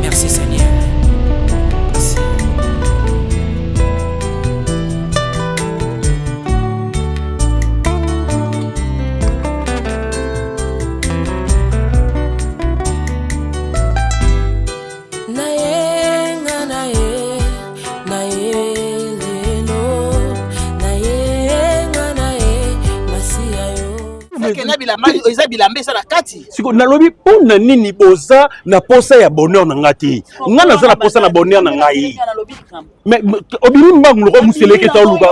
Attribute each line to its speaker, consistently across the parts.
Speaker 1: Merci Seigneur. Merci.
Speaker 2: Siko nalobi pona nini boza na posa ya bonheur na ngati nga naza na posa na bonheur na ngai mais obiri mbangu loko museleke ta luka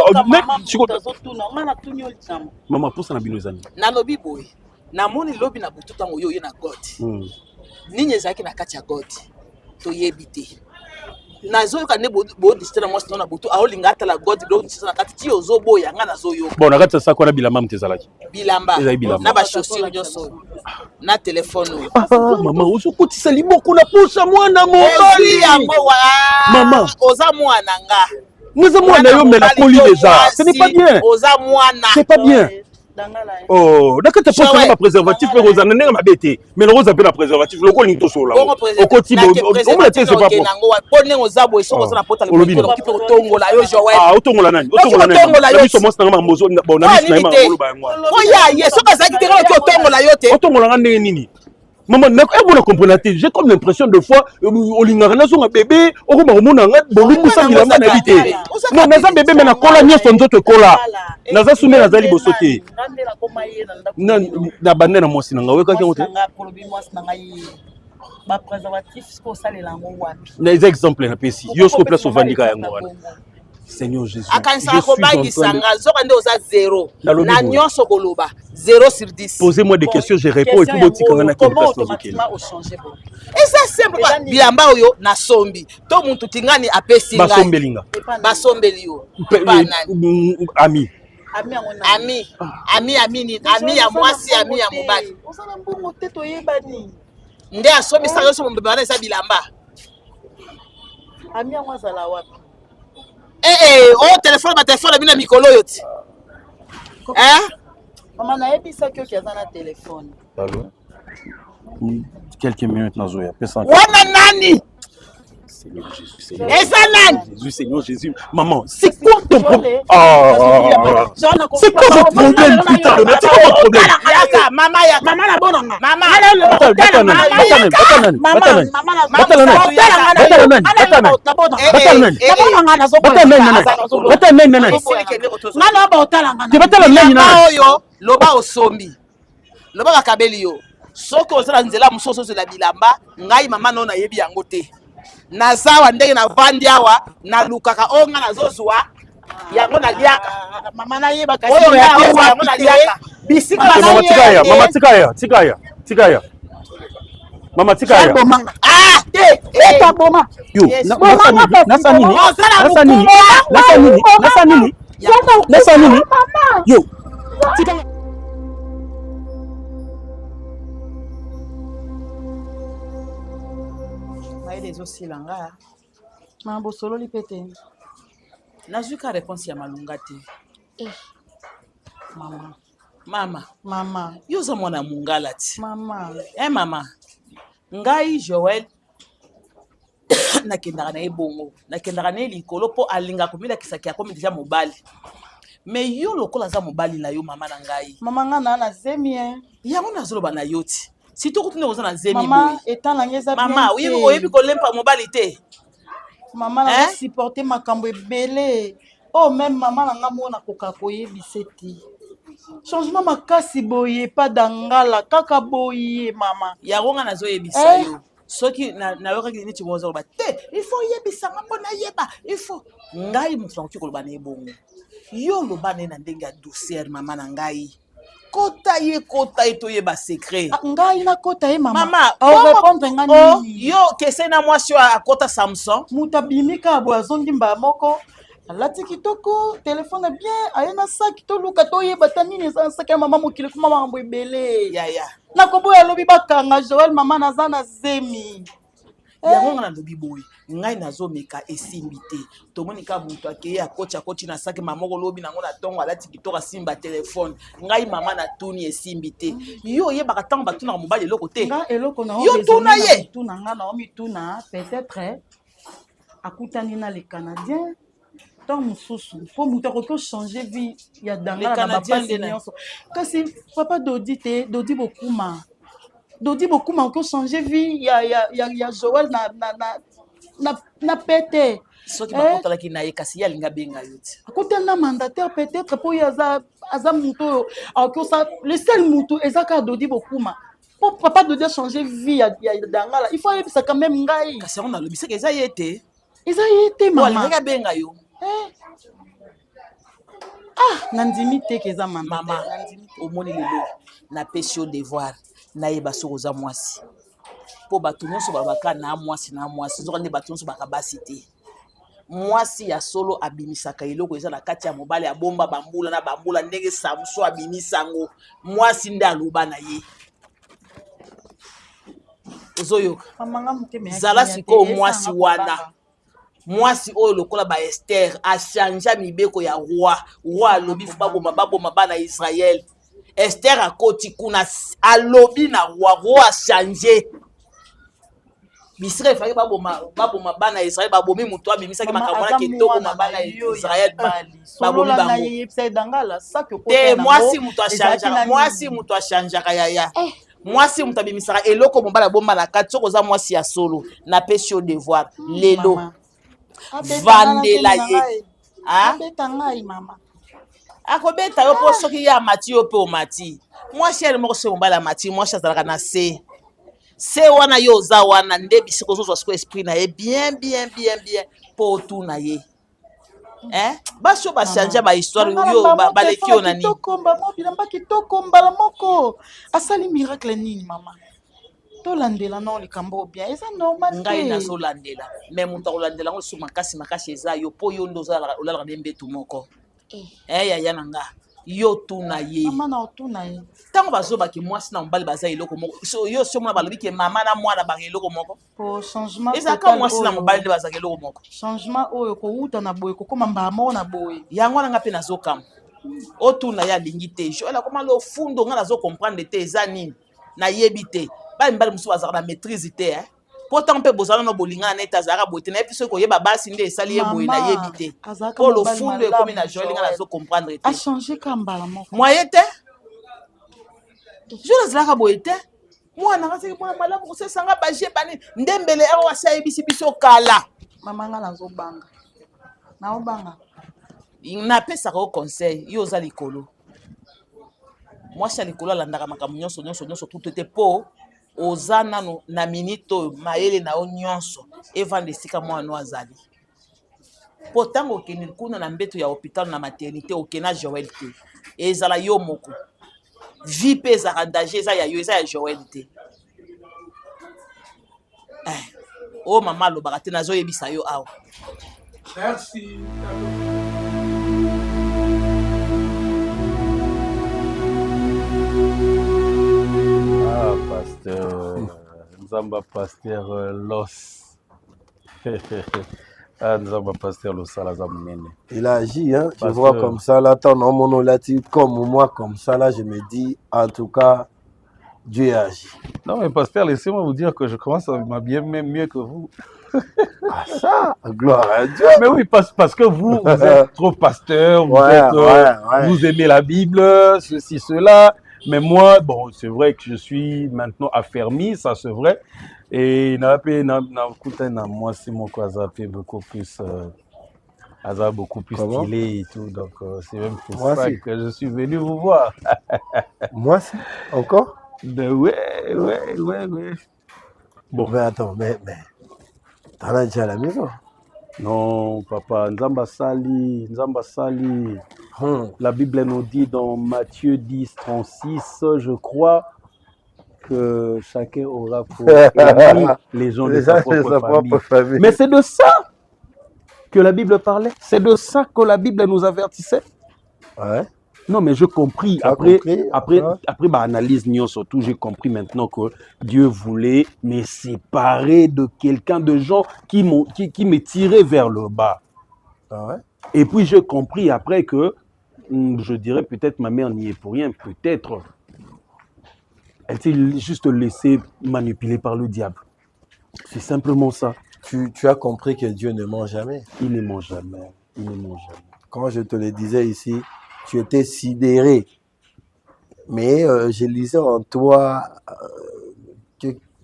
Speaker 2: siko mama posa na bino ezani
Speaker 3: nalobi boy na moni lobi na butu tango yo na God nini ezaki na kati ya God to yebite nazo ka ne bo distra mo sino na butu aolinga atala God do sina kati ti ozobo ya nga nazo yo
Speaker 2: bon na kati sa kwa na bilamba mtezalaki
Speaker 3: bilamba na ba chaussures nyoso na téléphone
Speaker 2: mama uzokutisa liboko na posa mwana mobali mama
Speaker 3: oza mwana nga
Speaker 2: muza mwana yo mela koli déjà ce n'est pas bien
Speaker 3: oza mwana
Speaker 2: c'est pas bien oh d'accord tu penses que ma préservatif mais rosa nanga mabete mais rosa pe na préservatif loko linto sola okoti bo on me tese pas
Speaker 3: bonne oza bo esoko na pota le ko tongola yo Joël
Speaker 2: otongola nani yo so mos nanga mamozo bona misna ma ngolo ba ngwa
Speaker 3: oya yeso bazaki te ko tongola yo te
Speaker 2: otongola ngane nini maman vous comprenez, j'ai comme l'impression de fois olingana son bébé okoma komona nga bolumbu sambila na habité non naza bébé mais na kola nyoso nzoto kola naza sume naza liboso te na bande na mwasi nanga weka ke moto
Speaker 4: ba préservatif ko salela ngo wapi
Speaker 2: na exemple na pesi yo sko place ovandika yango wana Seigneur Jésus,
Speaker 3: akanisa ko bangisanga zoka nde oza 0 na nyonso koloba 0 sur 10.
Speaker 2: Posez-moi des questions, je réponds et puis boti kanga na
Speaker 4: comment automatiquement au changer bon.
Speaker 3: Et ça simple quoi bilamba oyo na sombi to muntu tingani apesi ngai
Speaker 2: basombelinga
Speaker 3: basombeli yo
Speaker 2: ami
Speaker 3: ami ya mwasi ami ya mobali
Speaker 4: osala mbongo te toyebani
Speaker 3: nde asomisa yo so mbebe wana esa bilamba
Speaker 4: ami yango azala wapi
Speaker 3: oh téléphone ba téléphone bina mikolo yo ti
Speaker 4: maman na ebisa ki oki aza na téléphone
Speaker 2: allô quelques minutes nazoya pesa
Speaker 3: wana nani
Speaker 2: Seigneur Jésus
Speaker 3: Seigneur
Speaker 2: Jésus maman c'est quoi ton problème c'est quoi votre problème putain c'est quoi votre problème
Speaker 3: yaka mama na bonanga mama oyo loba osombi loba bakabeli yo soki ozala nzela mosusu ozela bilamba ngai mama no nayebi yango te nazawa ndenge na vandi awa nalukaka oyo nga nazozwa yango naliaka
Speaker 4: mama nayeba kasi
Speaker 3: oyo yango naliaka bisika
Speaker 2: mama tikaya mama tikaya
Speaker 3: te
Speaker 4: boma
Speaker 2: yo nasa nini yo tikaya
Speaker 3: ezosilanga
Speaker 4: mama bosololi pete
Speaker 3: nazwi ka réponse ya malunga te mama yo oza mwana mongala ti mama ngai Joël nakendaka na ye bongo nakendaka na ye likolo mpo alingaka komilakisaki akomi deja mobali mais yo lokola aza mobali na yo mama na ngai
Speaker 4: mama nga na zemi
Speaker 3: yango nazoloba na yo ti sito kutune oza na zemi
Speaker 4: mama etala ngeza bien
Speaker 3: mama oyebi kolempa mobali te
Speaker 4: mama na supporter makambo ebele oh même mama na nga mona koka koyebisa te changement makasi boye pas dangala kaka boye mama
Speaker 3: yango nga nazoyebisa yo soki nayokaki neti boza koloba te il faut yebisanga mpo nayeba il faut ngai moto nakoki koloba na ye bongo yo loba ne na ndenge ya douceur mama na ngai kota ye toyeba secret
Speaker 4: ngai nakota ye
Speaker 3: mama
Speaker 4: répondre nga nini
Speaker 3: yo kese na mwasi oyo akota Samson
Speaker 4: moto abimika abo azongi mbala moko alati kitoko telefone bien aye na saki toluka toyeba ta nini eza na saki ya mama mokili kuma makambo ebele
Speaker 3: yaya
Speaker 4: nakoboya alobi bakanga Joël mama naza na zemi
Speaker 3: yango nga na lobi boye ngai nazomeka esimbi te tomoni ka mutu akeye akoti na saki mama moko lobi nango na ntongo alati kitoko asimba telefone ngai mama na tuni esimbi te yo oyebaka ntango batunaka mobali eloko te yo tuna ye
Speaker 4: nga na omituna peut-être akutani na le Canadien tant mosusu mpo moto akoki ochange vie ya dangala na bapasi nyonso kasi papa Dodi te Dodi Bokuma okoki ochange vie ya Joël na pete
Speaker 3: soki bakotalaki na ye kasi ye alinga benga yo ti
Speaker 4: akotali na mandataire peut-être mpo ye aza motu oyo akoki osa le seul motu eza kaka Dodi Bokuma mpo papa Dodi achange vie ya dangala il faut ayebisa quand même ngai
Speaker 3: kasi yango nalobisaka eza ye te
Speaker 4: mama
Speaker 3: alingaka benga yo
Speaker 4: nandimi te ke eza
Speaker 3: mama omoni lelo napesi yo devoir nayeba soki oza mwasi mpo bato nyonso balobaka na mwasi nzoka nde bato nyonso baka basi te mwasi ya solo abimisaka eloko eza na kati ya mobali abomba bambula ndenge samso abimisango mwasi nde aloba na ye ozoyoka zala sikoyo mwasi wana mwasi oyo lokola ba Esther achangea mibeko ya roi alobi baboma bana Israël Esther akoti kuna alobi na roi achange bisika efaki baboma bana Israël babomi mutu abimisaki makambo wana kitoko na bana Israël babomi te mwasi mutu achangeaka yaya mwasi mutu abimisaka eloko mobala bomba na kati soki oza mwasi ya solo napesi yo devoir lelo vandela ye akobeta yo mpo soki ye amati yo mpe omati mwasi ali moko soki mobali amati mwasi azalaka na se wana yo oza wana nde bisika ozozwa siko esprit na ye bien mpo otuna ye basi oyo bachange bahistoire yo baleki yo nani
Speaker 4: bilamba kitoko mbala moko asali miracle nini mama tolandela na likambo bien eza normal te
Speaker 3: ngai nazolandela me moto akolandela yango lisusu makasi eza yo mpo yo nde olalaka nde mbetu moko yaya na nga yo tuna ye ntango bazobaki mwasi na mobali baza eloko moko yo so mona balobi ke mama na mwana baka eloko moko ezaka mwasi na mobali nde bazaka eloko moko
Speaker 4: changement oyo kowuta na boye kokoma mbala moko na boye
Speaker 3: yango wana nga mpe nazokama otuna ye alingi te joela koma lofundo nga nazokomprendre te eza nini nayebi te bamibali mosusu bazalaka na maîtrise te pourtant mpe bozala no bolingana neti azalaka boye te nayebi soki koyeba basi nde esali ye boye nayebi te mpo lofundo ekomi na joel nga nazokomprendre te moye te joel azalaka boye te mwana nga seki mwana malamu kosesanga baje bani nde mbele awa asi ayebisi biso kala
Speaker 4: mama nga naobanga
Speaker 3: napesaka o conseil yo oza likolo mwasi ya likolo alandaka makambo nyonso tutu te mpo oza nano na minute oyo mayele na yo nyonso evanda esika mwana azali mpo ntango okende kuna na mbeto ya hôpital na maternité okena Joël te ezala yo moko vie mpe ezalaka danger eza ya yo eza ya Joël te oyo mama alobaka te nazoyebisa yo awa
Speaker 2: merci. Pasteur Nzamba Pasteur Los Nzamba Pasteur Losala Zamunene.
Speaker 5: Il a agi, hein? Je vois comme ça, là, ton homme l'a dit comme moi, comme ça, là, je me dis, en tout cas, Dieu a agi.
Speaker 2: Non, mais Pasteur, laissez-moi vous dire que je commence à m'habiller même mieux que vous.
Speaker 5: Ah ça, gloire à Dieu.
Speaker 2: Mais oui, parce que vous êtes trop pasteur, vous aimez la Bible, ceci, cela. Mais moi, bon, c'est vrai que je suis maintenant affermi, ça c'est vrai. Et moi, c'est mon quoi, ça fait beaucoup plus stylé et tout. Donc, c'est même pour ça que je suis venu vous voir.
Speaker 5: Moi, c'est encore?
Speaker 2: Ben ouais.
Speaker 5: Bon. Mais attends, mais t'en as déjà à la maison?
Speaker 2: Non, papa, Nzamba Sali. La Bible nous dit dans Matthieu 10, 36, je crois que chacun aura pour ennemi les gens de sa propre famille. Mais c'est de ça que la Bible parlait. C'est de ça que la Bible nous avertissait.
Speaker 5: Ouais.
Speaker 2: Non, mais j'ai compris. Après ma analyse, surtout, j'ai compris maintenant que Dieu voulait me séparer de quelqu'un, de gens qui me tiraient vers le bas.
Speaker 5: Ah ouais?
Speaker 2: Et puis j'ai compris après que, je dirais peut-être ma mère n'y est pour rien, peut-être. Elle s'est juste laissée manipuler par le diable. C'est simplement ça.
Speaker 5: Tu as compris que Dieu ne ment jamais.
Speaker 2: Il ne ment jamais. Il ne ment jamais.
Speaker 5: Quand je te le disais ici, tu étais sidéré. Mais je lisais en toi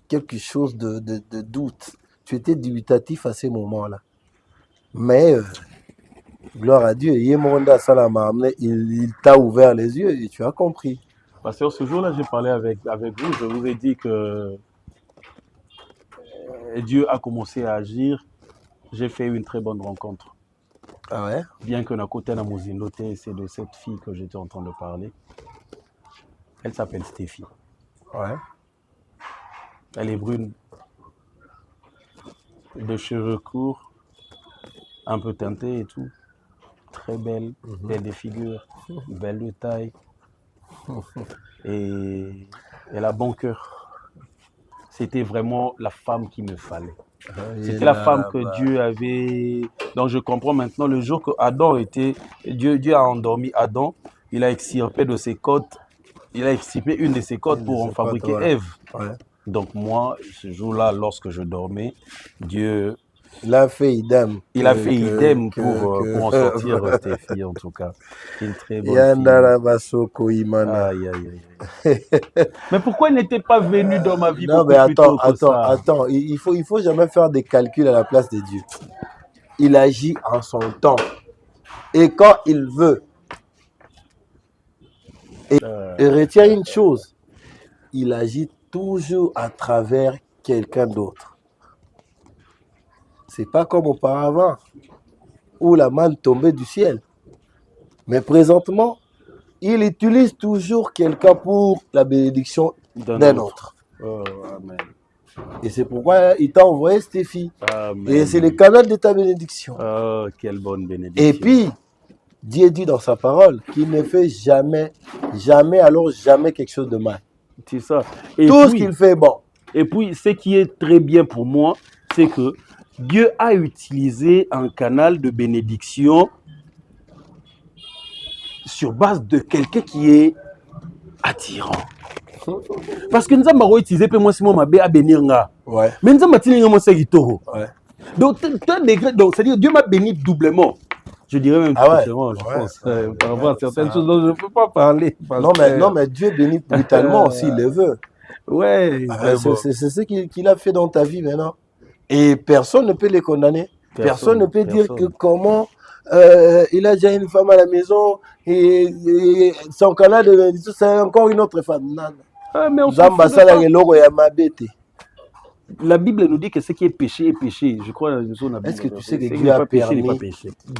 Speaker 5: quelque chose de doute. Tu étais dubitatif à ces moments-là. Mais gloire à Dieu, il t'a ouvert les yeux et tu as compris.
Speaker 2: Parce que ce jour-là, j'ai parlé avec vous, je vous ai dit que Dieu a commencé à agir. J'ai fait une très bonne rencontre.
Speaker 5: Ah ouais?
Speaker 2: Bien que Nakota Namozilote, c'est de cette fille que j'étais en train de parler. Elle s'appelle Stéphie.
Speaker 5: Ouais.
Speaker 2: Elle est brune, de cheveux courts, un peu teintée et tout. Très belle, belle de figure, belle de taille. Et elle a bon cœur. C'était vraiment la femme qu'il me fallait. C'était la femme que Dieu avait... Donc je comprends maintenant, le jour que Adam était... Dieu a endormi Adam, il a extirpé de ses côtes, il a extirpé une de ses côtes pour en fabriquer Ève.
Speaker 5: Ouais.
Speaker 2: Donc moi, ce jour-là, lorsque je dormais, Dieu...
Speaker 5: Il a fait idem.
Speaker 2: Il a fait idem pour en sortir Stéphie, en tout cas. Une très bonne fille. Aïe, aïe, aïe. Mais pourquoi il n'était pas venu dans ma vie?
Speaker 5: Non, mais attends, il faut jamais faire des calculs à la place de Dieu. Il agit en son temps. Et quand il veut. Et retient une chose. Il agit toujours à travers quelqu'un d'autre. C'est pas comme auparavant, où la manne tombait du ciel. Mais présentement, il utilise toujours quelqu'un pour la bénédiction d'un autre.
Speaker 2: Oh, amen.
Speaker 5: Et c'est pourquoi il t'a envoyé Stéphie.
Speaker 2: Amen.
Speaker 5: Et c'est le canal de ta bénédiction.
Speaker 2: Oh, quelle bonne bénédiction.
Speaker 5: Et puis, Dieu dit dans sa parole qu'il ne fait jamais quelque chose de mal.
Speaker 2: C'est ça.
Speaker 5: Tout ce qu'il fait est bon.
Speaker 2: Et puis, ce qui est très bien pour moi, c'est que Dieu a utilisé un canal de bénédiction sur base de quelqu'un qui est attirant. Parce que nous avons utilisé pour moi, à bénir.
Speaker 5: Ouais.
Speaker 2: Mais nous avons utilisé moi, c'est
Speaker 5: ouais.
Speaker 2: Donc, c'est-à-dire Dieu m'a béni doublement. Je dirais même différemment, je pense. Par rapport à certaines choses dont je ne peux pas parler.
Speaker 5: Non, mais Dieu bénit brutalement s'il le veut.
Speaker 2: Ouais.
Speaker 5: C'est ce qu'il a fait dans ta vie maintenant. Et personne ne peut les condamner. Personne ne peut dire que comment il a déjà une femme à la maison et son canal de bénédiction, c'est encore une autre femme. Non.
Speaker 2: Ah, mais la Bible nous dit que ce qui est péché est péché. Je crois dans la Bible.
Speaker 5: Est-ce que tu sais que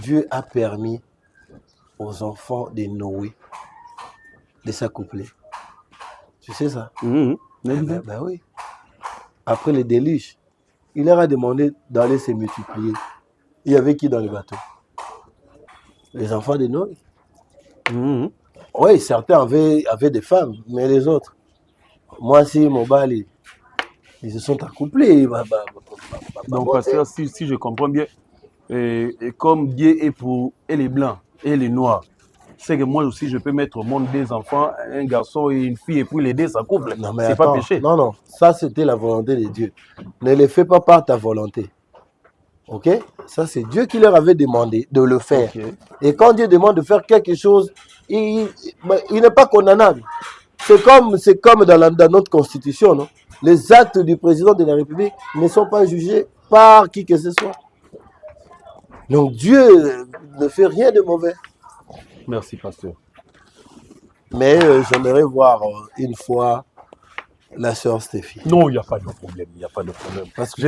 Speaker 5: Dieu a permis aux enfants de Noé de s'accoupler? Tu sais ça?
Speaker 2: Ben
Speaker 5: oui. Après le déluge, il leur a demandé d'aller se multiplier. Il y avait qui dans le bateau? Les enfants de Noé. Oui, certains avaient des femmes, mais les autres, moi, si mon bal, ils se sont accouplés.
Speaker 2: Donc, pasteur, si je comprends bien, et comme Dieu est pour les blancs et les noirs, c'est que moi aussi, je peux mettre au monde des enfants, un garçon et une fille, et puis les deux s'accouplent. C'est pas péché.
Speaker 5: Non, ça c'était la volonté de Dieu. Ne le fais pas par ta volonté. Ok? Ça, c'est Dieu qui leur avait demandé de le faire. Okay. Et quand Dieu demande de faire quelque chose, il n'est pas condamnable. C'est comme dans notre constitution, non? Les actes du président de la République ne sont pas jugés par qui que ce soit. Donc Dieu ne fait rien de mauvais.
Speaker 2: Merci, pasteur.
Speaker 5: Mais j'aimerais voir une fois la sœur Stéphie.
Speaker 2: Non, il n'y a pas de problème. Il n'y a pas de problème.
Speaker 5: Parce que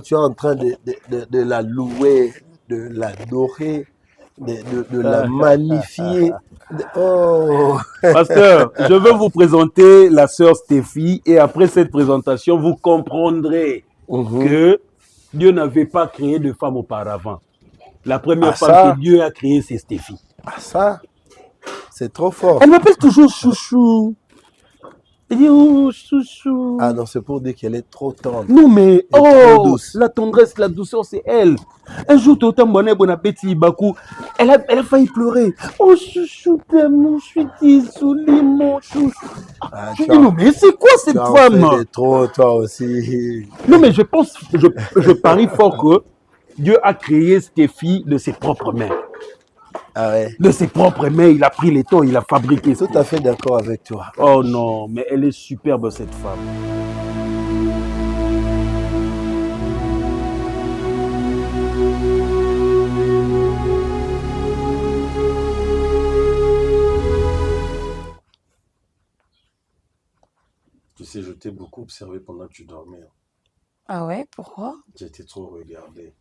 Speaker 5: tu es en train de la louer, de l'adorer, de la magnifier. Oh.
Speaker 2: Pasteur, je veux vous présenter la sœur Stéphie et après cette présentation, vous comprendrez que Dieu n'avait pas créé de femme auparavant. La première femme que Dieu a créée, c'est Stéphie.
Speaker 5: Ah ça, C'est trop fort.
Speaker 2: Elle m'appelle toujours chouchou. Elle dit oh chouchou.
Speaker 5: Ah non, c'est pour dire qu'elle est trop tendre.
Speaker 2: Non mais
Speaker 5: Elle est trop
Speaker 2: oh
Speaker 5: douce.
Speaker 2: la tendresse, la douceur, c'est elle. Un jour Tota Mbone bon appétit Bakou, elle a failli pleurer. Oh chouchou t'aime, je suis désolé mon chouchou.
Speaker 5: Ah,
Speaker 2: Je dis non mais c'est quoi cette
Speaker 5: tu en
Speaker 2: femme?
Speaker 5: fais des trop, toi aussi.
Speaker 2: Non mais je pense, je parie fort que Dieu a créé cette fille de ses propres mains.
Speaker 5: Ah ouais.
Speaker 2: De ses propres mains, il a pris les tons, il a fabriqué.
Speaker 5: Tout à fait d'accord avec toi.
Speaker 2: Oh non, mais elle est superbe cette femme.
Speaker 6: Tu sais, je t'ai beaucoup observé pendant que tu dormais.
Speaker 7: Ah ouais, pourquoi?
Speaker 6: J'étais trop regardé.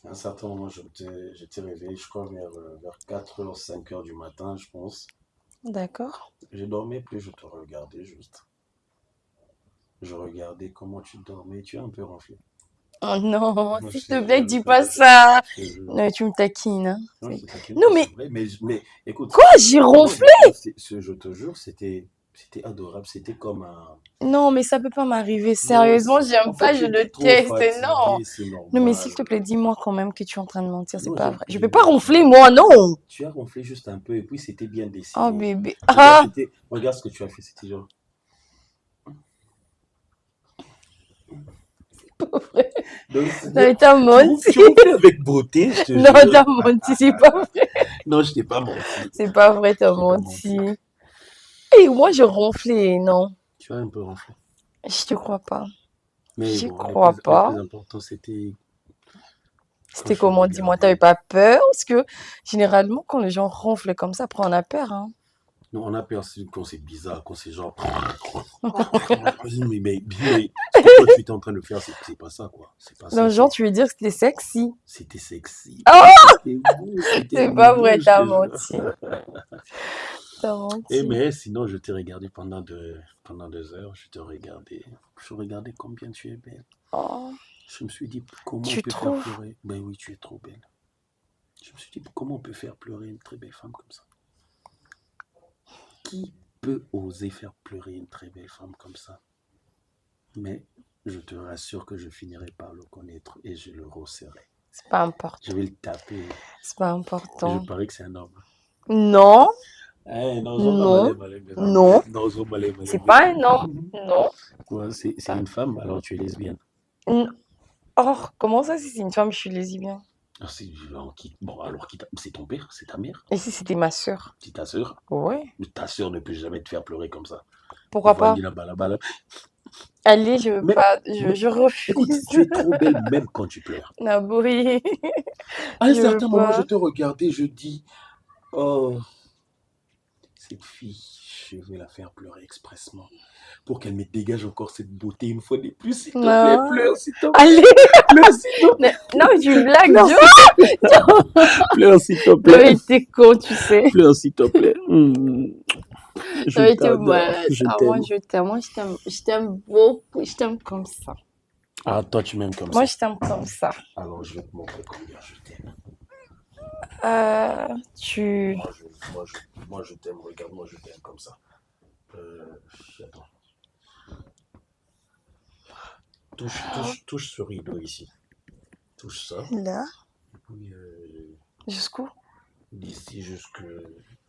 Speaker 6: À un certain moment, j'étais réveillé, je crois, vers 4h, 5h du matin, je pense.
Speaker 7: D'accord.
Speaker 6: Je dormais plus, je te regardais juste. Je regardais comment tu dormais, tu es un peu ronflé.
Speaker 7: Oh non,
Speaker 6: Moi,
Speaker 7: s'il
Speaker 6: je
Speaker 7: te
Speaker 6: te
Speaker 7: plaît,
Speaker 6: jure,
Speaker 7: dis
Speaker 6: je
Speaker 7: pas
Speaker 6: te jure.
Speaker 7: ça.
Speaker 6: Je te jure.
Speaker 7: Non, tu me taquines, hein.
Speaker 6: Non,
Speaker 7: C'est-
Speaker 6: je te taquine
Speaker 7: Non,
Speaker 6: pas,
Speaker 7: mais
Speaker 6: c'est vrai, mais écoute.
Speaker 7: quoi, j'ai
Speaker 6: non,
Speaker 7: ronflé?
Speaker 6: je te jure, c'était adorable, c'était comme un...
Speaker 7: Non, mais ça peut pas m'arriver.
Speaker 6: Non,
Speaker 7: Sérieusement, j'aime
Speaker 6: en
Speaker 7: pas,
Speaker 6: fait,
Speaker 7: je
Speaker 6: j'étais
Speaker 7: le
Speaker 6: trop
Speaker 7: teste. Non.
Speaker 6: fatigué, c'est
Speaker 7: Non, mais s'il
Speaker 6: normal.
Speaker 7: te plaît, dis-moi quand même que tu es en train de mentir. C'est
Speaker 6: Non,
Speaker 7: pas vrai. Je
Speaker 6: j'ai
Speaker 7: peux pas
Speaker 6: menti.
Speaker 7: ronfler, moi, non.
Speaker 6: Tu as ronflé juste un peu et puis c'était bien
Speaker 7: Oh,
Speaker 6: dessiné.
Speaker 7: bébé.
Speaker 6: Regarde,
Speaker 7: Ah,
Speaker 6: regarde ce que tu as fait, c'était genre... Donc,
Speaker 7: non, mais t'as menti.
Speaker 6: tu ronflais avec beauté, je te
Speaker 7: Non,
Speaker 6: jure.
Speaker 7: t'as menti, c'est pas vrai.
Speaker 6: Non, je t'ai pas menti.
Speaker 7: C'est pas vrai, t'as
Speaker 6: Je t'ai pas
Speaker 7: menti.
Speaker 6: menti.
Speaker 7: Et moi, je ronflais, non.
Speaker 6: Tu as un peu ronflé.
Speaker 7: Je te crois pas.
Speaker 6: Mais
Speaker 7: J'y
Speaker 6: bon,
Speaker 7: crois
Speaker 6: le
Speaker 7: pas.
Speaker 6: plus important, c'était quand
Speaker 7: C'était
Speaker 6: je
Speaker 7: comment? Dis-moi,
Speaker 6: regardais.
Speaker 7: t'avais pas peur? Parce que généralement, quand les gens ronflent comme ça, après, on a peur, hein.
Speaker 6: Non, on a perçu quand c'est bizarre, quand c'est genre... mais ce que toi, tu étais en train de faire, c'est pas ça, quoi. C'est pas
Speaker 7: Non,
Speaker 6: ça.
Speaker 7: genre, tu veux dire que c'était sexy.
Speaker 6: C'était sexy.
Speaker 7: Oh,
Speaker 6: C'était beau, c'était
Speaker 7: c'est pas
Speaker 6: mignon,
Speaker 7: vrai,
Speaker 6: je
Speaker 7: t'as
Speaker 6: te jure.
Speaker 7: menti. T'as
Speaker 6: Eh,
Speaker 7: menti.
Speaker 6: mais sinon, je t'ai regardé pendant 2 heures. Je regardais combien tu es belle.
Speaker 7: Oh,
Speaker 6: Je me suis dit, comment on
Speaker 7: tu
Speaker 6: peut faire
Speaker 7: trouves?
Speaker 6: pleurer? Ben oui, tu es trop belle. Je me suis dit, comment on peut faire pleurer une très belle femme comme ça? Qui peut oser faire pleurer une très belle femme comme ça? Mais je te rassure que je finirai par le connaître et je le resserrai.
Speaker 7: C'est pas important.
Speaker 6: Je vais le taper.
Speaker 7: C'est pas
Speaker 6: Et
Speaker 7: important.
Speaker 6: je parie que c'est un homme.
Speaker 7: Non,
Speaker 6: Eh, non,
Speaker 7: non, non. C'est pas un homme. Non.
Speaker 6: Ouais, c'est une femme, alors tu es lesbienne.
Speaker 7: N- Oh, comment ça, si c'est une femme, je suis lesbienne?
Speaker 6: Ah, bon, alors c'est ton père, c'est ta mère,
Speaker 7: Et si c'était ma sœur?
Speaker 6: c'est ta sœur.
Speaker 7: Ouais.
Speaker 6: Mais ta sœur ne peut jamais te faire pleurer comme ça.
Speaker 7: Pourquoi pas?
Speaker 6: Vanilla balabala.
Speaker 7: Allez, je veux
Speaker 6: Mais-
Speaker 7: pas.
Speaker 6: mais-
Speaker 7: Je
Speaker 6: Écoute,
Speaker 7: refuse.
Speaker 6: tu es trop belle même quand tu pleures.
Speaker 7: Nabouri.
Speaker 6: À un
Speaker 7: Je veux
Speaker 6: certain moment,
Speaker 7: pas.
Speaker 6: je te regardais, je dis, oh, cette fille, je vais la faire pleurer expressement pour qu'elle me dégage encore cette beauté une fois de plus. S'il te plaît,
Speaker 7: Non.
Speaker 6: pleure, s'il te plaît,
Speaker 7: Allez.
Speaker 6: pleure, s'il te plaît,
Speaker 7: Non, tu blagues,
Speaker 6: Merci.
Speaker 7: Joe.
Speaker 6: pleure, s'il te
Speaker 7: Toi,
Speaker 6: plaît,
Speaker 7: t'es con, tu sais.
Speaker 6: pleure, s'il te plaît. Je
Speaker 7: Toi, t'es
Speaker 6: t'adore,
Speaker 7: malade.
Speaker 6: je
Speaker 7: Ah, moi,
Speaker 6: t'aime.
Speaker 7: je t'aime. Moi, je t'aime beaucoup. Je t'aime comme ça.
Speaker 6: Ah, toi, tu m'aimes comme
Speaker 7: Moi,
Speaker 6: ça.
Speaker 7: je t'aime comme ça.
Speaker 6: Alors, je vais te montrer combien je t'aime.
Speaker 7: Tu...
Speaker 6: Moi, je t'aime. Regarde, moi, je t'aime comme ça. Attends. Touche ce rideau ici. Touche ça.
Speaker 7: Là,
Speaker 6: Et puis,
Speaker 7: jusqu'où?
Speaker 6: d'ici jusque...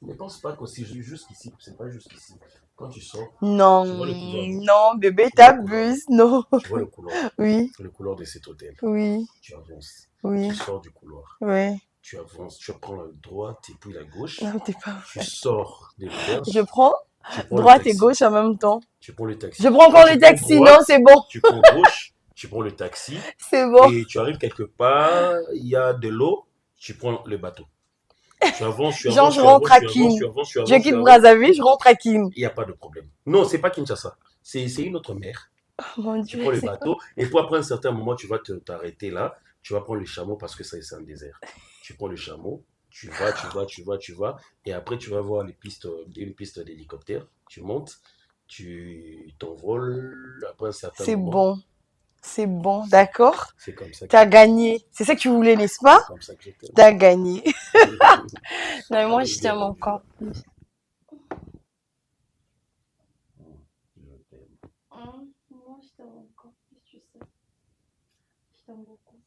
Speaker 6: Ne pense pas qu'aussi jusqu'ici. C'est pas jusqu'ici. Quand tu sors,
Speaker 7: Non,
Speaker 6: tu vois le couloir.
Speaker 7: non, bébé,
Speaker 6: Tu vois le couloir.
Speaker 7: t'abuses. Non.
Speaker 6: Tu vois le couloir.
Speaker 7: Oui,
Speaker 6: Le couloir de cet hôtel.
Speaker 7: oui,
Speaker 6: Tu avances.
Speaker 7: oui,
Speaker 6: Tu sors du couloir.
Speaker 7: oui.
Speaker 6: Tu avances. Tu prends la droite et puis la gauche.
Speaker 7: Non, t'es pas
Speaker 6: Tu
Speaker 7: vrai.
Speaker 6: sors de l'auberge.
Speaker 7: Je prends
Speaker 6: Tu prends le
Speaker 7: droite et
Speaker 6: taxi.
Speaker 7: gauche en même temps.
Speaker 6: Tu prends le taxi.
Speaker 7: Je prends encore
Speaker 6: Quand
Speaker 7: le
Speaker 6: tu prends
Speaker 7: taxi.
Speaker 6: droite,
Speaker 7: Non, c'est bon.
Speaker 6: Tu prends gauche, tu prends le taxi.
Speaker 7: C'est bon.
Speaker 6: Et tu arrives quelque part, il y a de l'eau, tu prends le bateau. Tu avances, tu
Speaker 7: Genre,
Speaker 6: avances,
Speaker 7: je
Speaker 6: tu
Speaker 7: rentre
Speaker 6: avances,
Speaker 7: à
Speaker 6: tu avances,
Speaker 7: Kin.
Speaker 6: tu avances, tu
Speaker 7: Je
Speaker 6: avances, tu
Speaker 7: quitte
Speaker 6: avances.
Speaker 7: Brazzaville, je rentre à Kin.
Speaker 6: Il n'y a pas de problème. Non, c'est pas Kinshasa. C'est une autre mer.
Speaker 7: Oh, mon
Speaker 6: Tu
Speaker 7: Dieu,
Speaker 6: prends le
Speaker 7: c'est
Speaker 6: bateau et puis après un certain moment, tu vas t'arrêter là. Tu vas prendre le chameau parce que c'est un désert. Tu prends le chameau, tu vas. Et après, tu vas voir une piste d'hélicoptère. Tu montes, tu t'envoles. Après un certain
Speaker 7: c'est
Speaker 6: moment.
Speaker 7: bon. C'est bon, d'accord.
Speaker 6: C'est comme ça que,
Speaker 7: Tu as gagné. C'est ça que tu voulais, n'est-ce pas?
Speaker 6: comme ça que je t'aime.
Speaker 7: Tu as gagné. Non, mais moi, je t'aime encore plus.
Speaker 6: Je t'aime.
Speaker 7: Moi, je t'aime encore plus, tu sais. Je t'aime beaucoup.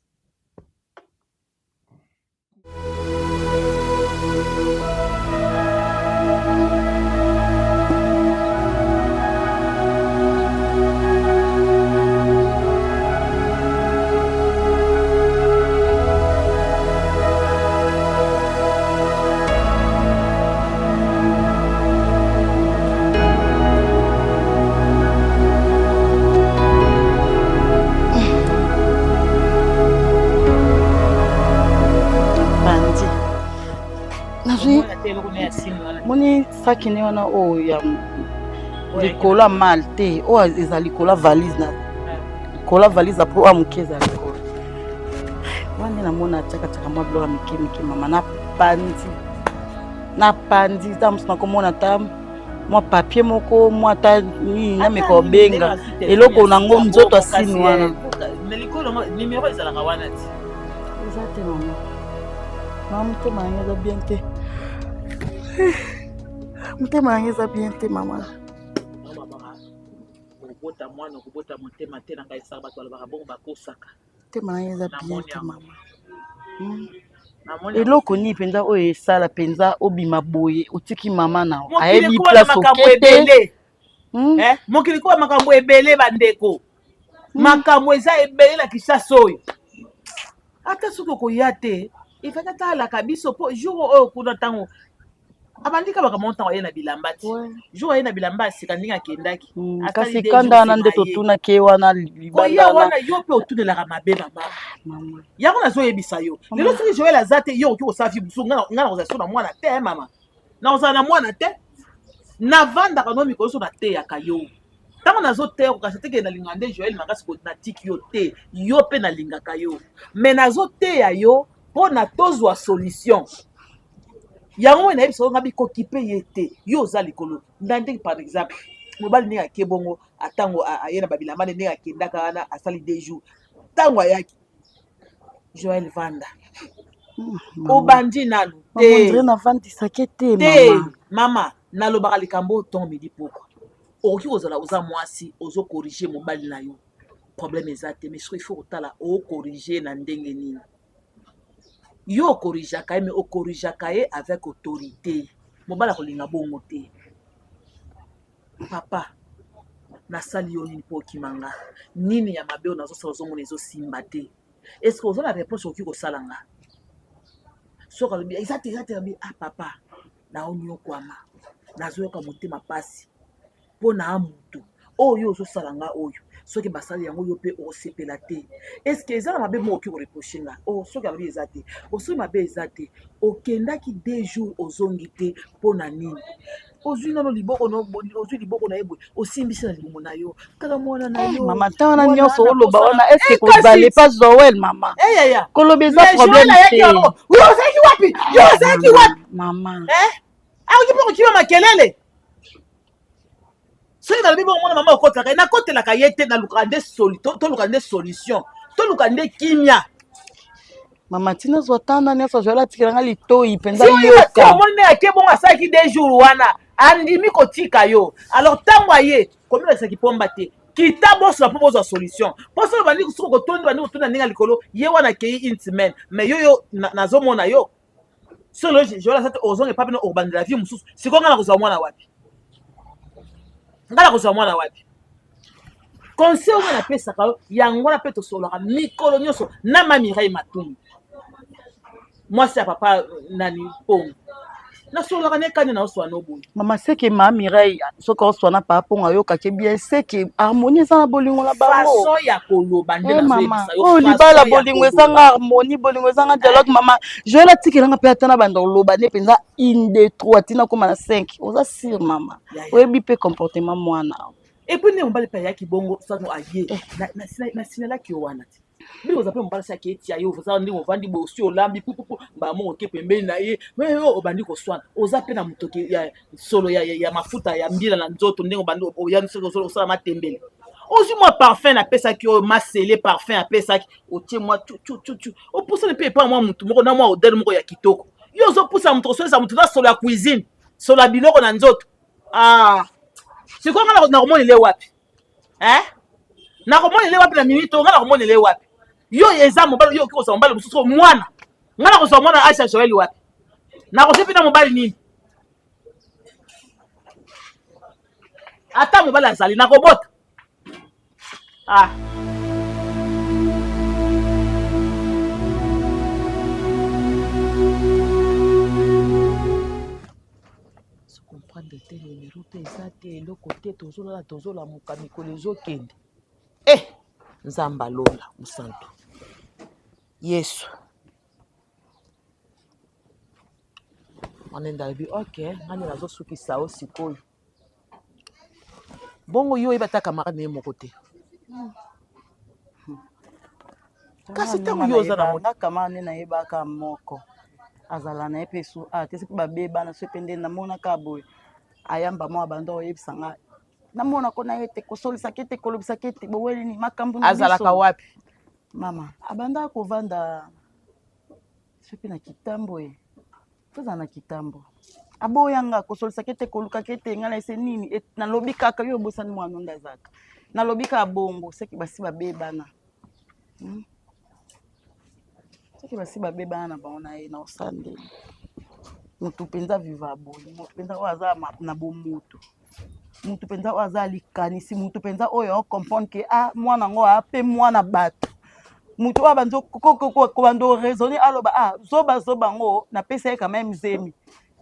Speaker 7: Bandi. Nazwi moni saki ne wana oyo ya likolo ya mal te oyo eza likolo ya valise na likolo ya valise apo oyo moke eza likolo wana namona atiakatiaka mwa biloko ya mike mike mama na pandi ta mosu nakomona ta mwa papier moko mwa ta nini nameka obenga eloko nango nzoto asini wana eza te mama mama motema yango eza bien te motema yango eza bien te mama
Speaker 3: kobota mwana kobota motema te na ngai esaka bato balobaka bongo bakosaka
Speaker 7: motema yango eza bien te mama eloko nini mpenza oyo esala mpenza obima boye otiki mama na ayebi place okete
Speaker 3: mokili koba makambo ebele bandeko makambo eza ebele na kisasa oyo ata soki okoya te ifaki atalaka biso mpo jour oyo kuna ntango abandika makambo ntango aye na bilamba ti jour aye na bilamba asika ndenge akendaki
Speaker 7: kasi kanda wana nde totunaki ye wana
Speaker 3: libanda wana yo mpe otunelaka mabe mama yango nazoyebisa yo lelo soki joel aza te yo oki kosala fi busu nga nakozala so na mwana te mama nakozala na mwana te navandaka no mikolo so nateyaka yo ntango nazoteya kokasi teke nalinga nde joel makasi natiki yo te yo mpe nalingaka yo me nazoteya yo mpo na tozwa solution yango oyo nayebi songa bikoki mpe ye te yo oza likolo ndenge par exemple mobali ndenge ake bongo atango aye na babilamba nde ndenge akendaka wana asali 2 jours ntango ayaki joel vanda obandi nanu te mama nalobaka likambo otongo midi poko okoki kozala oza mwasi ozokorige mobali na yo problème eza te mais soki ifo kotala okorige na ndenge nini yo okorijaka ye me okorijaka ye avec autorité mobali akolinga bongo te papa nasali yo nini mpo okimanga nini ya mabe oyo nazosala ozomona ezosimba te estce oza na reproche okoki kosala nga soki alobi eza te alobi papa naonyokwama nazoyoka motema pasi mpo na mutu oyo ozosala nga oyo soki basali yango yo mpe osepela te estce eza na mabe moko okoki koreproche nga soki alobi eza te osoki mabe eza te okendaki 2 jours ozongi te mpo na nini ozwi nano liboko na ye boye osimbisi na libumu na yo kaka mwana na yo
Speaker 7: mama ntango wana nyonso oloba wana estce kozale pas joel mama koloba eza problème te
Speaker 3: yo ozalaki wapi
Speaker 7: mama
Speaker 3: akoki mpo kokima makelele soki nalobi bongo mwana mama okotelaka ye nakotelaka ye te toluka nde solution toluka nde kimia
Speaker 7: mama tina zwa tanda nyonso joel atikelanga litoi mpenza yoka
Speaker 3: omoni nde ake bongo asalaki 2 jours wana andimi kotika yo alors ntango aye komilakisaki pomba te kita bosula mpo bozwa solution mpo soki bandi soki kotondi bandi kotonda ndenge ya likolo ye wana akei une semaine mais yoyo nazomona yo solo joel asate ozonge epa pene okobandela vie mosusu sikoyo nga na kozwa mwana wapi nga na kozwa mwana wapi conseil oyo napesaka yo yango na mpe tosolaka mikolo nyonso na mamirai matumbu mwasi ya papa nani pongo nasolaka nekani na oswana oboye
Speaker 7: mama seke ma mirai soki oswana papa pongo ayokaki bien seke harmonie eza na bolingo na bango
Speaker 3: façon ya koloba nde nazoyebisa yo
Speaker 7: oyo libala bolingo ezanga harmonie bolingo ezanga dialogue mama joel atikelanga mpe ata na banda koloba nde mpenza inde 3 tina koma na 5 oza sire mama oyebi mpe comportement mwana
Speaker 3: epuis nde mobali mpe ayaki bongo sango aye nasinelaki yo wana te ndenge oza mpe mobali asaki etia yo oza ndenge ovandi boye osi olambi pupupu bamongo oke pembeni na ye me yo obandi koswana oza mpe na motoki ya solo ya mafuta ya mbila na nzoto ndenge obandi oya soki osala matembele Ozwi-moi parfum na pesa ki o masele parfum a pesa ki o tie moi tu. O pousse ne paye pas moi mutu moko na moi odel moko ya kitoko. Yo zo pousse mutu so sa mutu na solo la cuisine, solo la biloko na nzoto. Ah. C'est quoi na komona ile wapi? Na komona ile wapi na minute ngana komona ile wapi? Yo eza mobali yo ki ko sa mobali mususu mwana. Ngana ko sa mwana Aisha Joel wapi? Na ko sepi na mobali nini? Ata mobali azali na kobota. Ah.
Speaker 8: Se comprendre de tes numéros, tes athées, le côté, tozola, mukamiko, les okende. Nzamba lola, musantu. Yesu. Manenda bi, ok, ngani nazo suki sao sikoyo. Bongo yo eba ta camarade ne mokote. Kasi tango yo za na
Speaker 7: mona camarade na yeba ka moko. Azala na epesu te se ba beba na se pende na mona ka boy. Ayamba mo abando yebisanga. Na mona ko na yete ko solisa kete ko lobisa kete bo weli ni makambu na
Speaker 8: azala ka wapi?
Speaker 7: Mama, abanda ko vanda sepi na kitambo e. Toza na kitambo. Aboyanga kosolisa kete koluka kete ngala ese nini na lobi kaka yo bosani mwana ndazaka na lobi ka bongo seki basi babebana seki basi babebana baona ye na osande mutu penza viva boni mutu penza waza na bomutu mutu penza waza likanisi mutu penza oyo comprendre que mwana ngo ape mwana bato mutu wa banzo ko bando raisonner aloba zoba ngo na pesa quand même zemi.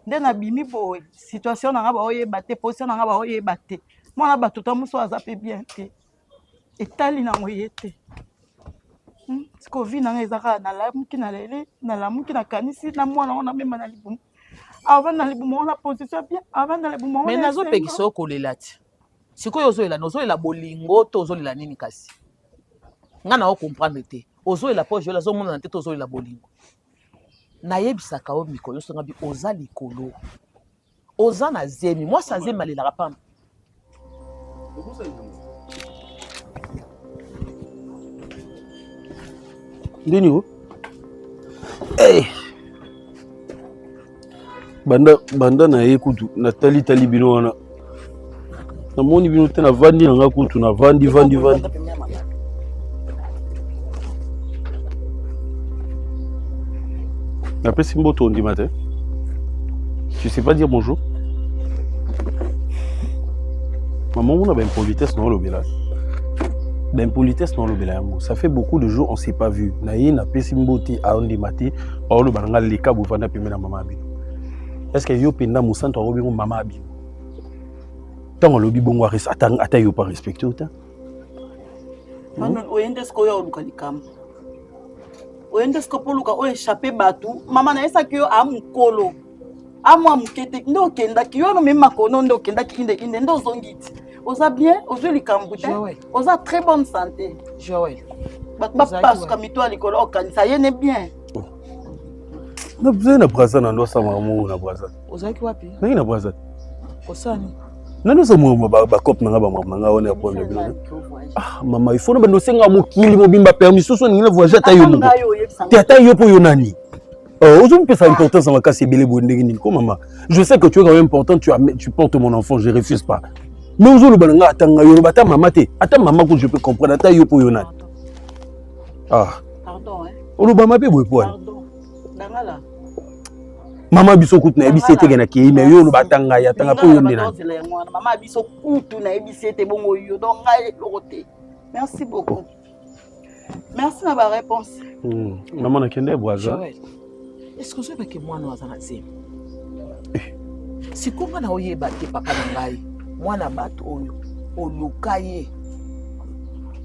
Speaker 7: Nde na bimi boy situation na nga ba oyeba te position na nga ba oyeba te mwana bato ta muso azape bien te etali na ngoyete siko vi na nga ezaka na lamuki na lele na lamuki na kanisi na mwana ona mema na libumu avant na libumu na position bien avant na libumu
Speaker 8: mais nazo pekisa kolela ti sikoyo ozolela nozolela bolingo to ozolela nini kasi nga na o comprendre te ozolela po jola zo mona na te to ozolela bolingo na yebisaka o mikolo songa bi oza likolo oza na zemi moi sa zemi alela pamba
Speaker 2: ndeni o banda na ye kutu na tali bino wana namoni bino te na vandi na nga kutu na vandi Après Simbo tourne du matin. Tu sais pas dire bonjour? Maman, on a une politesse dans le village. Ben politesse dans le village. Ça fait beaucoup de jours on s'est pas vu. Naïe na Simbo ti a on di matin. Or le bananga leka bufanda pemena mama abi. Est-ce que yo penda musanto obi mama abi? Tant le bibongo res ata yo pas respecter autant.
Speaker 7: Manu oyende sko yo lukalikam. Oyende skopoluka o échappé batu mama na esa kiyo amukolo amwa mukete ndo kenda kiyo no mema kono ndo kenda kinde ndo zongiti oza bien ozo likambute oza très bonne santé
Speaker 8: Joël
Speaker 7: parce que mitwa likolo okanisa yene bien
Speaker 2: na besoin na braza na ndo sama mo na braza
Speaker 8: ozaki wapi
Speaker 2: na braza
Speaker 8: kosani
Speaker 2: nano sa mo ba cop na ba mama nga ona pour le bilo mama il faut no senga mokili mobimba permission so ngina voyager ta yo mo ta yo po yo nani aujourd'hui peut ça importance en cas c'est belé bondé ni ko mama je sais que tu es quand même important tu portes mon enfant je refuse pas mais aujourd'hui bananga atanga yo bata mama te ata mama ko je peux comprendre ta yo po yo nani
Speaker 7: pardon
Speaker 2: olobama pe boy poil
Speaker 7: pardon dangala
Speaker 2: mama biso kutu na ebisi ete na ki mais yo batanga ya tanga po yo ndena
Speaker 7: mama biso kutu na ebisi ete bongo yo donc ngai lokote merci beaucoup merci na ba réponse
Speaker 2: maman na kende boaza
Speaker 8: est-ce que je veux que moi nous azana zemi si comment na oyeba te papa na ngai mwana bato oyo olukaye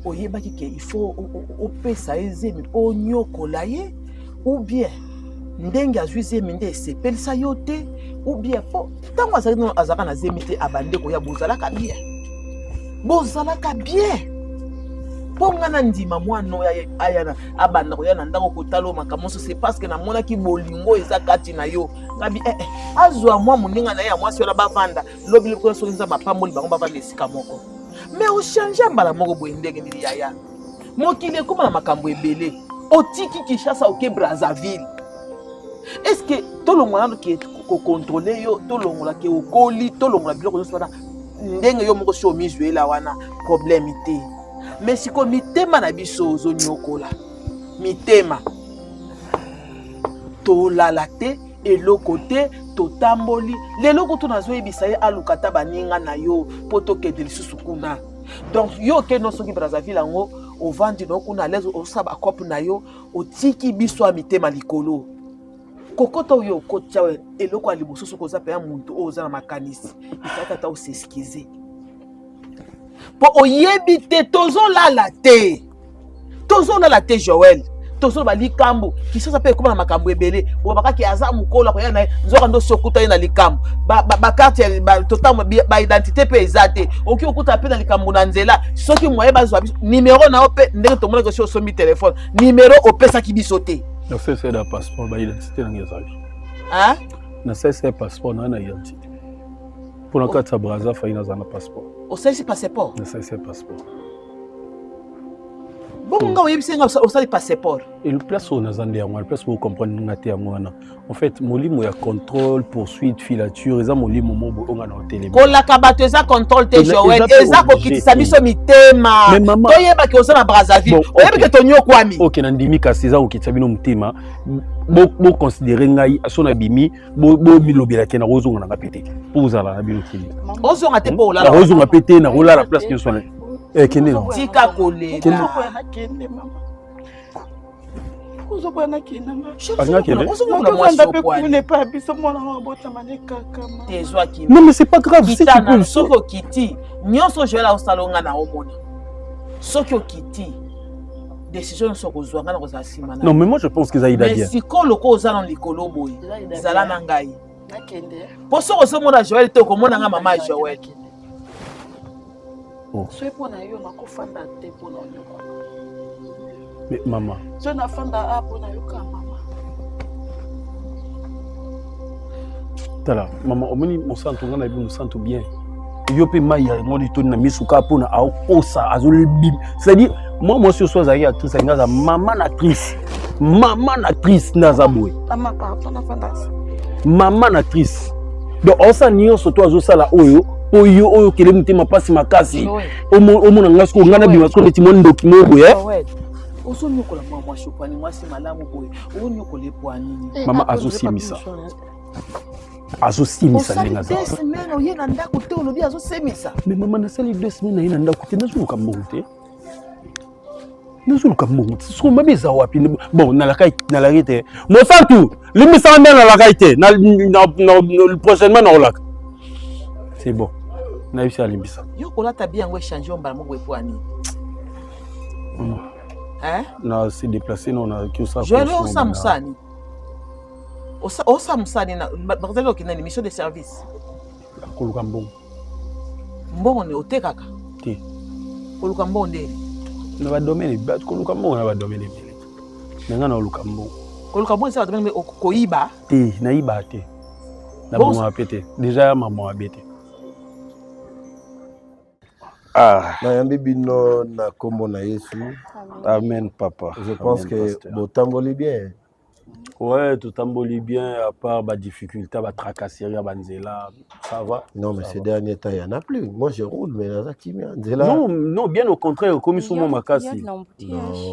Speaker 8: oyeba ki il faut opesa ezemi onyokola ye ou bien ndenge azwi zemi nde esepelisa yo te ou bien po ntango azalaka na zemi te abandeko ya bozalaka bien po nga na ndima mwana oyo ayana abanda koya na ndako kotala makambo so c'est parce que namonaki bolingo eza kati na yo ngabi azwa mwa moninga na ye ya mwasi oyo bavanda lobi lokola soki nzambe apamboli bango bavanda esika moko mais ochange mbala moko boye ndenge nini yaya mokili ekóma na makambo ebele otiki Kinshasa oke Brazzaville est-ce que tolongola nano ke kokontrole yo tolongola ke okoli tolongola biloko nyonso wana ndenge yo moko si omizwela wana problème te mais siko mitema na biso ozonyokola mitema tolala te eloko te totamboli lelo kutu nazoyebisa ye aluka ta baninga na yo mpo tokende lisusu kuna donc yo okende soki Brazzaville yango ovandi no kuna alaise osala bakope na yo otiki biso ya mitema likolo kokota oyo okotya eloko ya liboso soki oza mpe ya muntu oyo oza na makanisi ifaki ata oseskize mpo oyebi te tozolala te Joël tozoloba likambo Kinshasa mpe ekóma na makambo ebele bakaki aza mokolo akoya na ye nzoka ndo si okuta ye na likambo bakarte totango baidentité mpe eza te oki okuta mpe na likambo na nzela soki moye bazwa biso nimero na yo mpe ndenge tomonaki osi osombi telefone nimero opesaki biso te
Speaker 2: nasese na passeport baidentité nange ezali nasese passeport na na identité mpona kati ya Brazza fai naza na passeport
Speaker 8: osalisi passeport
Speaker 2: nasese passeport
Speaker 8: bongo oyebisi nga osali passeport
Speaker 2: et le place oyo naza nde yango wana place oyo comprendre nga te yango wana en fait molimo ya contrôle poursuite filature eza molimo mobo onga na hotelemi
Speaker 8: kolaka bato eza contrôle te Joël eza kokitisa biso mitema toyebaki oza na Brazzaville oyebike tonyokwami
Speaker 2: ok nandimi kasi eza kokitisa bino motema boconsidere ngai so nabimi bomilobelaki na kozonga nanga pe te mpo ozala na bino kili
Speaker 8: ozonga te mpo olala
Speaker 2: ozonga pe te na kolala place nyonso wana kende na
Speaker 8: tika kolela
Speaker 2: non mais c'est pas grave si tu peux
Speaker 8: soki okiti nyonso Joël osala onga na omona soki okiti décision nyonso okozwa nga na kozala nsima
Speaker 2: non mais moi je pense que eza ida bien
Speaker 8: mais sikoyo loko oza na likolo boye zala na ngai mpo soki ozomona Joël te okomona nga mama ya Joël
Speaker 7: soki mpona yo nakofanda te mpona onyoko
Speaker 2: mais mama
Speaker 7: soki nafanda a mpona yoka mama
Speaker 2: tala mama omoni mosantu nga na yebi mosantu bien yo mpe mai ya yango litoni na misuka mpona aokosa azolebimi c'est-à-dire moi mwasi oso azalaki actrice alingi aza mama na actrice nde aza boye mama na actrice donc osala nyonso to azosala oyo oyo oyo kele motema mpasi makasi omona nga siko nga nabima siko neti mwa ndoki moko
Speaker 8: ozonyokola mwa mwasi opwani mwasi malamu boye onyokola epwani
Speaker 2: mama azosimisa ndenge aza
Speaker 8: semaine oye na ndako te olobi azosemisa
Speaker 2: mais mama nasali 2 semaines na ye na ndako te nazoluka mbongo te nazoluka mbongo te siko mabe eza wapi bon nalaki te mosantu limisaka nde nalaki te prochainement naolaka c'est bon nayebisi alimbisa
Speaker 8: yo kolata bi yango échange ombala moko epwani
Speaker 2: na se déplacer non na kiosala
Speaker 8: Joël osa musani osa musani na bazali okenda ni mission de service
Speaker 2: koluka mbongo
Speaker 8: ne otekaka
Speaker 2: te
Speaker 8: koluka mbongo nde
Speaker 2: na badomaine koluka mbongo na badomaine ebele nanga na oluka mbongo
Speaker 8: koluka mbongo esa badomaine koyiba
Speaker 2: te nayiba te na bongo ape te déjà ya mama abe te
Speaker 5: nayambi bino na kombo na Yesu.
Speaker 2: Amen papa.
Speaker 5: Je pense que botamboli bien.
Speaker 2: Ouais, tout tamboli bien, à part la difficulté, la tracasserie, la banzela, ça va.
Speaker 5: Non, mais ces derniers temps, il n'y en a plus. Moi, je roule, mais
Speaker 2: non, bien au contraire, comme souvent Makassi.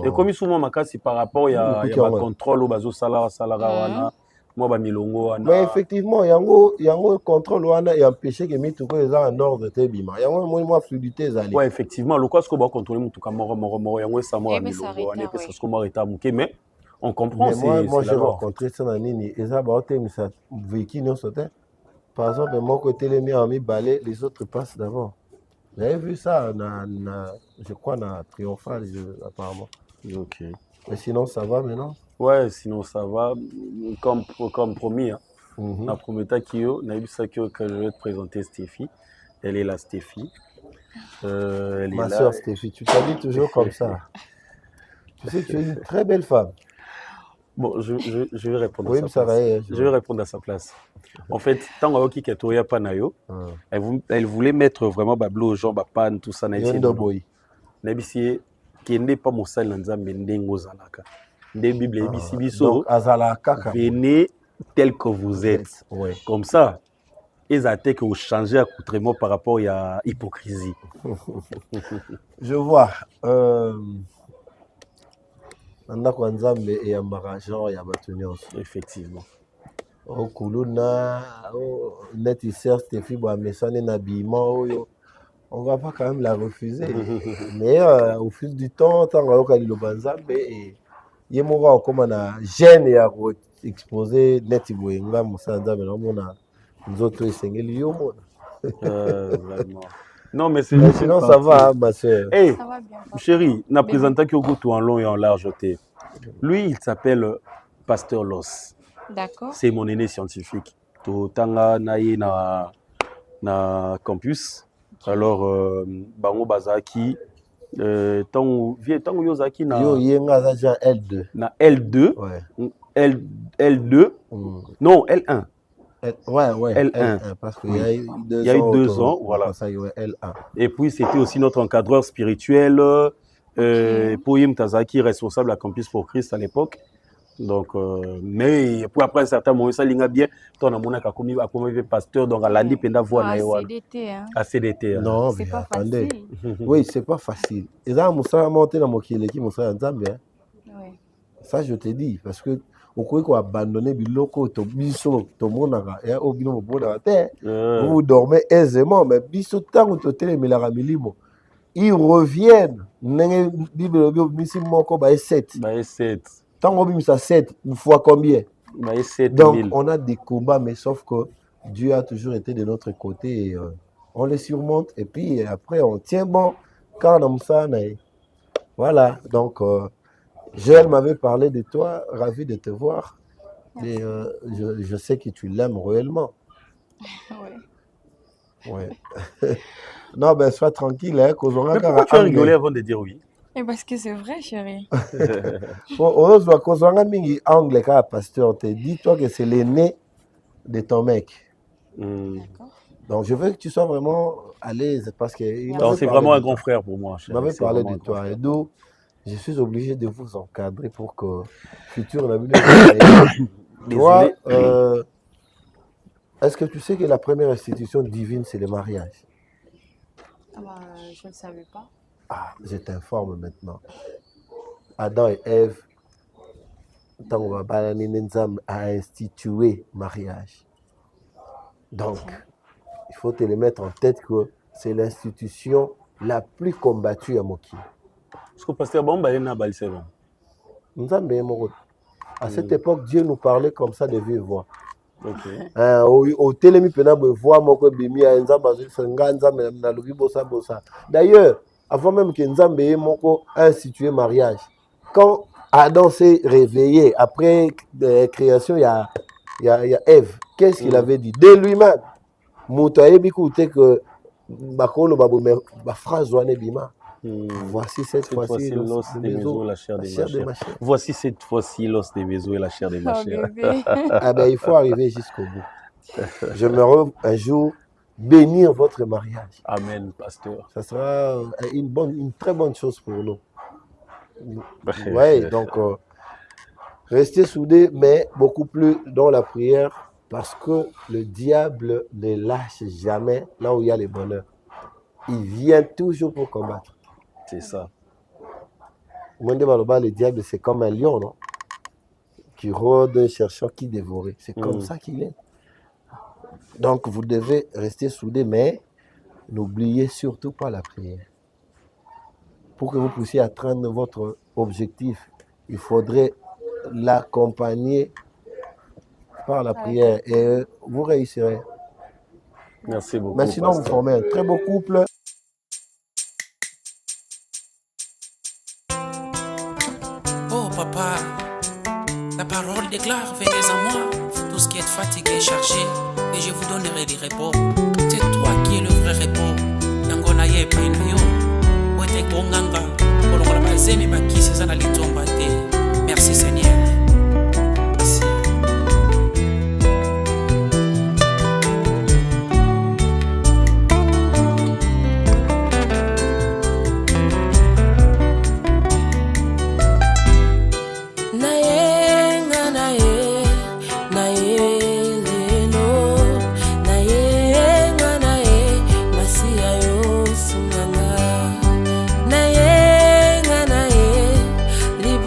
Speaker 2: Et comme souvent Makassi par rapport, il y a un contrôle au bazo salara, moi, milongo.
Speaker 5: Mais effectivement, il y a un contrôle, il y a empêché que Mituko est en ordre, il y a un fluidité.
Speaker 2: Ouais, effectivement, le quoi, ce qu'on va contrôler, Mituka, il y a un samoa milongo, c'est ce qu'on va arrêter, mais on comprend.
Speaker 5: Mais moi j'ai rencontré ça dans Nini. Et ça, véhicule non sauté. Par exemple, de mon côté, les miens ont mis balai, les autres passent d'avant. Vous avez vu ça, je crois, dans Triomphal, apparemment.
Speaker 2: Ok.
Speaker 5: Mais sinon, ça va maintenant?
Speaker 2: Ouais, sinon ça va. Comme promis, hein. La première fois que je vais te présenter Stéphie. Elle est la Stéphie.
Speaker 5: Ma soeur Stéphie, tu t'habilles toujours comme ça. Tu sais que tu es une très belle femme.
Speaker 2: Bon, je vais répondre
Speaker 5: Oui,
Speaker 2: à sa
Speaker 5: ça
Speaker 2: place.
Speaker 5: va,
Speaker 2: Je vais répondre à sa place. En fait, tant que Ketoya Panayo, elle voulait mettre vraiment Bablo aux gens, Bapan, tout ça.
Speaker 5: Boy.
Speaker 2: Nabisie, qui n'est pas mon sal Nzambe Ndengo Zalaka. Des Bibles et Bissibiso.
Speaker 5: Donc, Azala Kaka.
Speaker 2: Venez tel que vous êtes.
Speaker 5: Ouais.
Speaker 2: Comme ça, ils ont que vous changez accoutrement par rapport à l'hypocrisie.
Speaker 5: Je vois. Ndako Nzambe et Yambara, genre Yabatunios.
Speaker 2: Effectivement.
Speaker 5: Au Kuluna, net il sert Stéphie Boamessane Nabiment. On va pas quand même la refuser. Mais au fil du temps, tant que le Banzambe et Yemora comme on a gêne et à exposer net il voit Moussa Nzambe nous autres sengeli yo.
Speaker 2: Vraiment. Non, mais c'est.
Speaker 5: Sinon, ça va, ma soeur.
Speaker 2: Hey,
Speaker 9: Ça va bien.
Speaker 2: chérie, n'a présenté Kyogo tout en long et en large. Lui, il s'appelle Pasteur Loss.
Speaker 9: D'accord.
Speaker 2: C'est mon aîné scientifique. Tout tanga naïe na campus. Alors, Bango Bazaki, tant Yozaki na.
Speaker 5: Yo yenga za L2.
Speaker 2: Na L2.
Speaker 5: Ouais.
Speaker 2: L2. Non, L1.
Speaker 5: Ouais,
Speaker 2: L1.
Speaker 5: Parce qu'il y a eu 2 ans.
Speaker 2: Il y a eu 2 ans, voilà.
Speaker 5: Ça, il y a L1.
Speaker 2: Et puis, c'était aussi notre encadreur spirituel, Poyim Tazaki, responsable à Campus pour Christ à l'époque. Donc, mais puis après un certain moment, ça l'ing'a bien. Ton amour a commis pasteur, donc à l'année, penda voix na ewa.
Speaker 9: CDT, hein.
Speaker 2: À CDT.
Speaker 5: Non,
Speaker 9: C'est
Speaker 5: mais
Speaker 9: pas
Speaker 5: attendez.
Speaker 9: facile.
Speaker 5: Oui, c'est pas facile. Et là, Moussa a monté dans mon kileki, Moussa Nzambe.
Speaker 9: Ouais.
Speaker 5: Ça, je te dis, parce que au coup qu'on a abandonné biloko, to biso, to monara, et au bino monara terre, vous dormez aisément, mais biso tant que tu es la milimo, ils reviennent. N'engé Bible misi moko ba 7.
Speaker 2: Bah 7.
Speaker 5: Tant qu'on bim ça 7, une fois combien?
Speaker 2: Bah 7.
Speaker 5: Donc on a des combats, mais sauf que Dieu a toujours été de notre côté. Et, on les surmonte et puis après on tient bon. Quand on ça, voilà. Donc Joël m'avait parlé de toi, ravi de te voir. Et je sais que tu l'aimes réellement.
Speaker 9: Ouais.
Speaker 5: Ouais. Non, ben sois tranquille. Hein,
Speaker 2: mais pourquoi tu as rigolé avant de dire oui?
Speaker 9: Et parce que c'est vrai, chérie.
Speaker 5: Bon, on se voit qu'on soit anglais, car pasteur, te dis-toi que c'est l'aîné de ton mec.
Speaker 9: D'accord.
Speaker 5: Donc je veux que tu sois vraiment à l'aise parce que
Speaker 2: c'est vraiment un grand frère pour moi.
Speaker 5: Il m'avait parlé de toi. Et d'où je suis obligé de vous encadrer pour que futur toi, est-ce que tu sais que la première institution divine, c'est le mariage?
Speaker 9: Ah bah, je ne savais pas.
Speaker 5: Ah, je t'informe maintenant. Adam et Ève, a institué mariage. Donc, il faut te le mettre en tête que c'est l'institution la plus combattue à Moki.
Speaker 2: Parce que pasteur Bamba est na balseva.
Speaker 5: À cette époque, Dieu nous parlait comme ça de vive voix.
Speaker 2: Okay.
Speaker 5: D'ailleurs, avant même que Nzambe a institué mariage, quand Adam s'est réveillé après la création, il y a Ève, qu'est-ce qu'il avait dit de lui-même? Voici cette fois-ci l'os des maisons, la chair de ma chair.
Speaker 2: Voici cette fois-ci l'os des maisons et la chair de ma chair.
Speaker 5: Ah ben, il faut arriver jusqu'au bout. J'aimerais un jour bénir votre mariage.
Speaker 2: Amen, pasteur.
Speaker 5: Ça sera une très bonne chose pour nous. Oui, donc restez soudés, mais beaucoup plus dans la prière, parce que le diable ne lâche jamais là où il y a le bonheur. Il vient toujours pour combattre.
Speaker 2: C'est ça.
Speaker 5: Le diable, c'est comme un lion, non? Qui rôde, cherchant qui dévorer. C'est comme ça qu'il est. Donc, vous devez rester soudés, mais n'oubliez surtout pas la prière. Pour que vous puissiez atteindre votre objectif, il faudrait l'accompagner par la prière et vous réussirez.
Speaker 2: Merci beaucoup.
Speaker 5: Mais sinon, vous formez un très beau couple.
Speaker 1: Oh papa, la parole déclare, venez à moi, tout ce qui est fatigué, chargé, et je vous donnerai du repos. C'est toi qui es le vrai repos. Nangona ye painayo, wete konganga, kolongola bazemi bakisi sana litomba te. Merci Seigneur.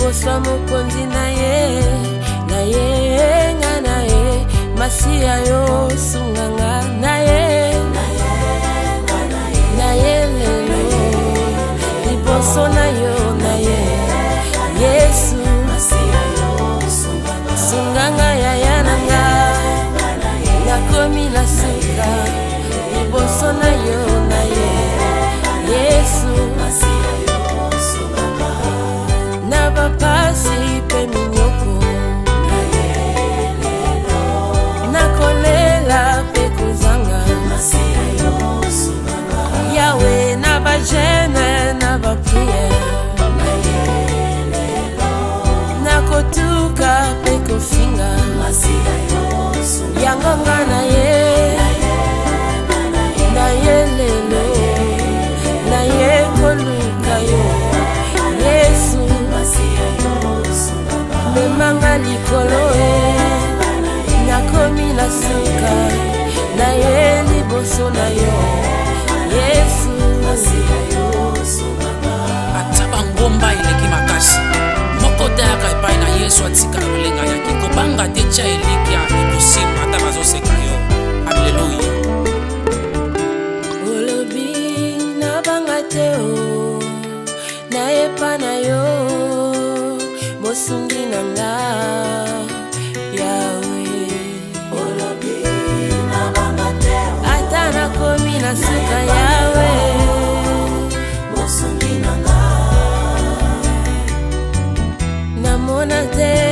Speaker 10: liboso ya mokonzi na ye nga na ye masiya yo sunganga na ye lelo liboso na yo na ye Yesu sunganga yaya nanga nakomi na suka liboso na yo na ye Yesu na bapasi pe minyoko nakolela pe kozanga Yawe na bajene na bapriere nakotuka pe kofinga yangonga na ye lelo na ye koluka yo Yesu memanga likolo nakomi na suka na ye liboso na yo Yesu
Speaker 1: ataba ngomba eleki makasi moko tayaka epai na Yesu atika kolenga yaki kobanga te tya eliki ya ekosimba ata bazoseka yo. Alleluya.
Speaker 10: olobi nabanga te o nayepa na yo mosungi nanga Yawe olobi nabanga te o ata nakomi na suka Yawe mosungi nanga namona te